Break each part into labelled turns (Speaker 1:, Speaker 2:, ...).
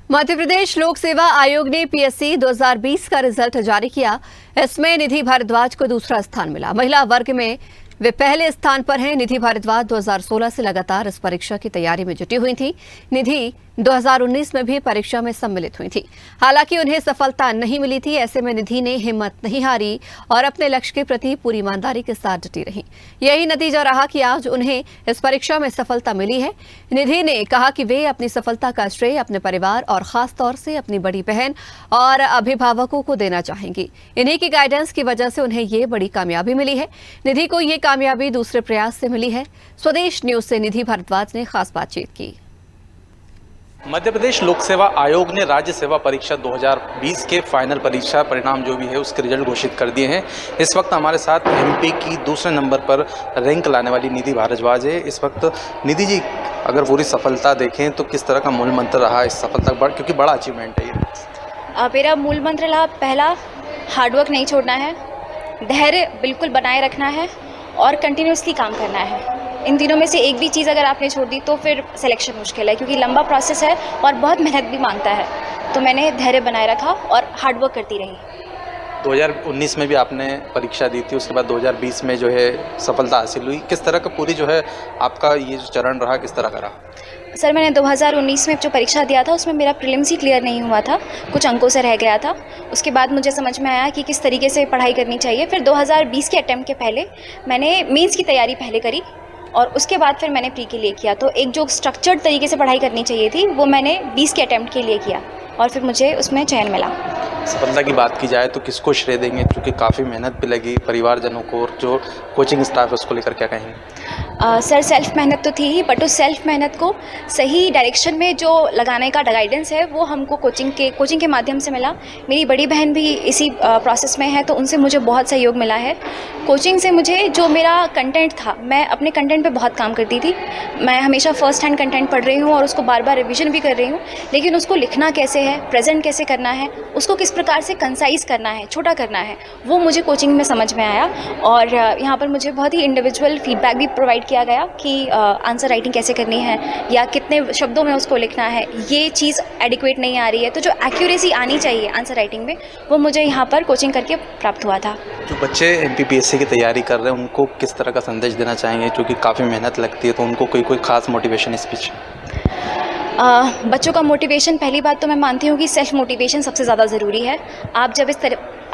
Speaker 1: मध्य प्रदेश लोक सेवा आयोग ने पीएससी 2020 का रिजल्ट जारी किया। इसमें निधि भारद्वाज को दूसरा स्थान मिला। महिला वर्ग में वे पहले स्थान पर हैं। निधि भारद्वाज 2016 से लगातार इस परीक्षा की तैयारी में जुटी हुई थी। निधि 2019 में भी परीक्षा में सम्मिलित हुई थी। हालांकि उन्हें सफलता नहीं मिली थी। ऐसे में निधि ने हिम्मत नहीं हारी और अपने लक्ष्य के प्रति पूरी ईमानदारी के साथ डटी रही। यही नतीजा रहा कि आज उन्हें इस परीक्षा में सफलता मिली है। निधि ने कहा कि वे अपनी सफलता का श्रेय अपने परिवार और खास तौर से अपनी बड़ी बहन और अभिभावकों को देना चाहेंगी। इन्हीं की गाइडेंस की वजह से उन्हें ये बड़ी कामयाबी मिली है। निधि को ये कामयाबी दूसरे प्रयास से मिली है। स्वदेश न्यूज से निधि भारद्वाज ने खास बातचीत की।
Speaker 2: मध्य प्रदेश लोक सेवा आयोग ने राज्य सेवा परीक्षा 2020 के फाइनल परीक्षा परिणाम जो भी है उसके रिजल्ट घोषित कर दिए हैं। इस वक्त हमारे साथ एमपी की दूसरे नंबर पर रैंक लाने वाली निधि भारद्वाज है। इस वक्त निधि जी, अगर पूरी सफलता देखें तो किस तरह का मूल मंत्र रहा इस सफलता का, क्योंकि बड़ा अचीवमेंट है ये?
Speaker 3: मेरा मूल मंत्र रहा, पहला हार्डवर्क नहीं छोड़ना है, धैर्य बिल्कुल बनाए रखना है और कंटिन्यूसली काम करना है। इन तीनों में से एक भी चीज़ अगर आपने छोड़ दी तो फिर सिलेक्शन मुश्किल है, क्योंकि लंबा प्रोसेस है और बहुत मेहनत भी मांगता है। तो मैंने धैर्य बनाए रखा और हार्डवर्क करती रही।
Speaker 2: 2019 में भी आपने परीक्षा दी थी, उसके बाद 2020 में जो है सफलता हासिल हुई। किस तरह का पूरी जो है आपका ये जो चरण रहा, किस तरह का रहा?
Speaker 3: सर, मैंने 2019 में जो परीक्षा दिया था उसमें मेरा प्रीलिम्स ही क्लियर नहीं हुआ था, कुछ अंकों से रह गया था। उसके बाद मुझे समझ में आया कि किस तरीके से पढ़ाई करनी चाहिए। फिर 2020 के अटैम्प्ट के पहले मैंने मेंस की तैयारी पहले करी और उसके बाद फिर मैंने प्री के लिए किया। तो एक जो स्ट्रक्चर्ड तरीके से पढ़ाई करनी चाहिए थी वो मैंने 20 के अटैम्प्ट के लिए किया और फिर मुझे उसमें चयन मिला।
Speaker 2: सफलता की बात की जाए तो किसको श्रेय देंगे, क्योंकि काफ़ी मेहनत भी लगी परिवारजनों को, और जो कोचिंग स्टाफ है उसको लेकर क्या कहेंगे?
Speaker 3: सर, सेल्फ मेहनत तो थी ही, बट उस सेल्फ मेहनत को सही डायरेक्शन में जो लगाने का गाइडेंस है वो हमको कोचिंग के माध्यम से मिला। मेरी बड़ी बहन भी इसी प्रोसेस में है तो उनसे मुझे बहुत सहयोग मिला है। कोचिंग से मुझे जो मेरा कंटेंट था, मैं अपने कंटेंट पे बहुत काम करती थी। मैं हमेशा फर्स्ट हैंड कंटेंट पढ़ रही हूँ और उसको बार बार रिविज़न भी कर रही हूँ, लेकिन उसको लिखना कैसे है, प्रेजेंट कैसे करना है, उसको किस प्रकार से कंसाइज करना है, छोटा करना है, वो मुझे कोचिंग में समझ में आया। और यहाँ पर मुझे बहुत ही इंडिविजुअल फीडबैक भी प्रोवाइड किया गया कि आंसर राइटिंग कैसे करनी है या कितने शब्दों में उसको लिखना है, ये चीज़ एडिक्वेट नहीं आ रही है। तो जो एक्यूरेसी आनी चाहिए आंसर राइटिंग में वो मुझे यहाँ पर कोचिंग करके प्राप्त हुआ था।
Speaker 2: जो बच्चे एमपीपीएससी की तैयारी कर रहे हैं उनको किस तरह का संदेश देना चाहेंगे, क्योंकि काफ़ी मेहनत लगती है, तो उनको कोई खास मोटिवेशन स्पीच?
Speaker 3: बच्चों का मोटिवेशन, पहली बात तो मैं मानती हूँ कि सेल्फ मोटिवेशन सबसे ज़्यादा ज़रूरी है। आप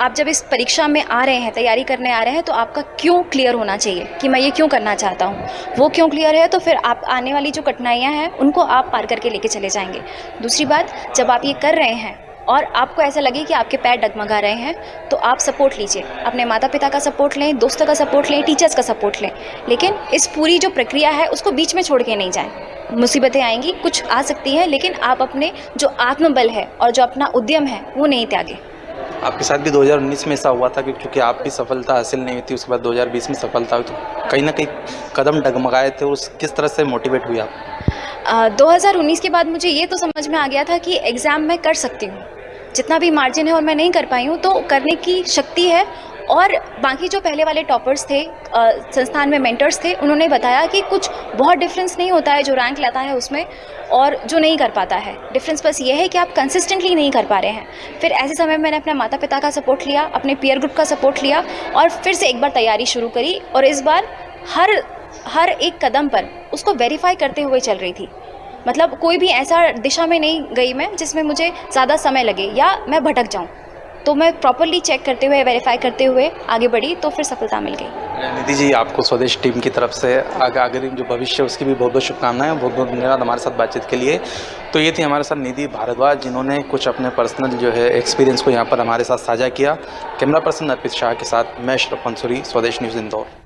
Speaker 3: जब इस परीक्षा में आ रहे हैं, तैयारी करने आ रहे हैं, तो आपका क्यों क्लियर होना चाहिए कि मैं ये क्यों करना चाहता हूँ। वो क्यों क्लियर है तो फिर आप आने वाली जो कठिनाइयाँ हैं उनको आप पार करके लेके चले जाएंगे। दूसरी बात, जब आप ये कर रहे हैं और आपको ऐसा लगे कि आपके पैर डगमगा रहे हैं तो आप सपोर्ट लीजिए। अपने माता पिता का सपोर्ट लें, दोस्तों का सपोर्ट लें, टीचर्स का सपोर्ट लें, लेकिन इस पूरी जो प्रक्रिया है उसको बीच में छोड़ के नहीं जाएं। मुसीबतें आएंगी, कुछ आ सकती हैं, लेकिन आप अपने जो आत्मबल है और जो अपना उद्यम है वो नहीं त्यागें।
Speaker 2: आपके साथ भी 2019 में ऐसा हुआ था कि क्योंकि आप भी सफलता हासिल नहीं हुई थी, उसके बाद 2020 में सफलता हुई, तो कहीं ना कहीं कदम डगमगाए थे, उस किस तरह से मोटिवेट हुई आप?
Speaker 3: 2019 के बाद मुझे ये तो समझ में आ गया था कि एग्ज़ाम मैं कर सकती हूँ, जितना भी मार्जिन है और मैं नहीं कर पाई हूँ तो करने की शक्ति है। और बाकी जो पहले वाले टॉपर्स थे, संस्थान में मेंटर्स थे, उन्होंने बताया कि कुछ बहुत डिफरेंस नहीं होता है जो रैंक लाता है उसमें और जो नहीं कर पाता है। डिफरेंस बस ये है कि आप कंसिस्टेंटली नहीं कर पा रहे हैं। फिर ऐसे समय में मैंने अपने माता पिता का सपोर्ट लिया, अपने पीयर ग्रुप का सपोर्ट लिया और फिर से एक बार तैयारी शुरू करी। और इस बार हर एक कदम पर उसको वेरीफाई करते हुए चल रही थी। मतलब कोई भी ऐसा दिशा में नहीं गई मैं जिसमें मुझे ज़्यादा समय लगे या मैं भटक जाऊं। तो मैं प्रॉपर्ली चेक करते हुए, वेरीफाई करते हुए आगे बढ़ी तो फिर सफलता मिल गई।
Speaker 2: निधि जी, आपको स्वदेश टीम की तरफ से आगे जो भविष्य है उसकी भी बहुत बहुत शुभकामनाएं। बहुत बहुत धन्यवाद हमारे साथ बातचीत के लिए। तो ये थी हमारे साथ निधि भारद्वाज, जिन्होंने कुछ अपने पर्सनल जो है एक्सपीरियंस को यहाँ पर हमारे साथ साझा किया। कैमरा पर्सन अर्पित शाह के साथ मैं अशरफ मंसूरी, स्वदेश न्यूज़ इंदौर।